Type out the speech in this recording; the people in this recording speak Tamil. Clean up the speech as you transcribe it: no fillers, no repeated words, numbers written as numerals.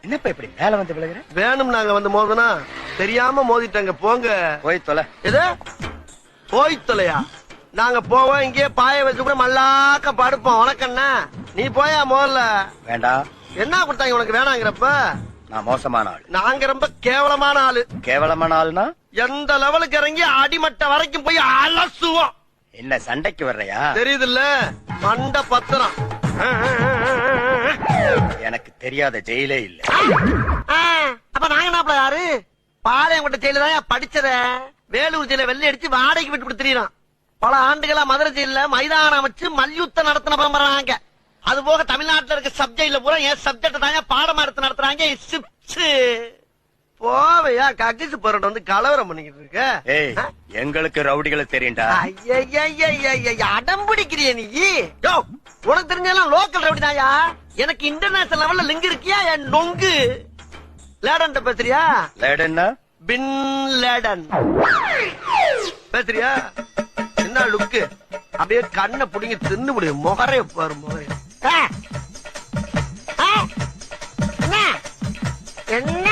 என்னப்பா இப்படி மேல வந்து விழுகிற? வேணும் நாங்க வந்து மோதுனா தெரியாம மோதிட்டாங்க. போங்க போய் தொலை. எது போய் தொலையா? நாங்க போவோம், இங்கே பாய வச்சு கூட மல்லாக்க படுப்போம். உனக்கண்ணா நீ போயா முதல்ல. வேண்டாம். என்ன கொடுத்தாங்க உனக்கு வேணாங்கிறப்ப? நான் மோசமான ஆள். நாங்க ரொம்ப கேவலமான ஆளு. கேவலமான ஆள்னா எந்த லெவலுக்கு இறங்கி அடிமட்ட வரைக்கும் போய் அலசுவோம். என்ன சண்டைக்கு வர்றையா? தெரியுதுல்ல, மண்ட பத்திரம். எனக்கு தெரியாத ஜெயிலே இல்ல. அப்ப நாங்க என்ன யாரு? பாளையங்கோட்டை ஜெயில தான் படிச்சத. வேலூர் ஜெயில வெள்ளை அடிச்சு வாடகைக்கு விட்டு தெரியும். பல ஆண்டுகளா மதுரை ஜெயில மைதானம் வச்சு மல்யுத்தம் நடத்தின பரம்பராங்க. அது போக தமிழ்நாட்டுல இருக்க சப்ஜெக்ட்ல பூரா என் சப்ஜெக்ட் தாங்க பாடமா எடுத்து நடத்துறாங்க. போவையா கக்கிசு பரோட்ட வந்து கலவரம் பண்ணிக்கிட்டு இருக்க? ஏய், எங்களுக்கு ரவுடிகளை தெரியும்டா. அடம் பிடிக்கிறிய நீ? யோ, உனக்கு தெரிஞ்செல்லாம் லோக்கல் ரவுடி தாயா. எனக்கு இன்டர்நேஷனல் லெவல்ல லிங்க் இருக்கியா? என் நொங்கு லேடன் பேசுறியா? லேடன்னா பின் லேடன் பேசுறியா? என்ன லுக்கு? அப்படியே கண்ணை புடிங்க தின்னு முடியும். முகரைய பாரு, முகரைய. என்ன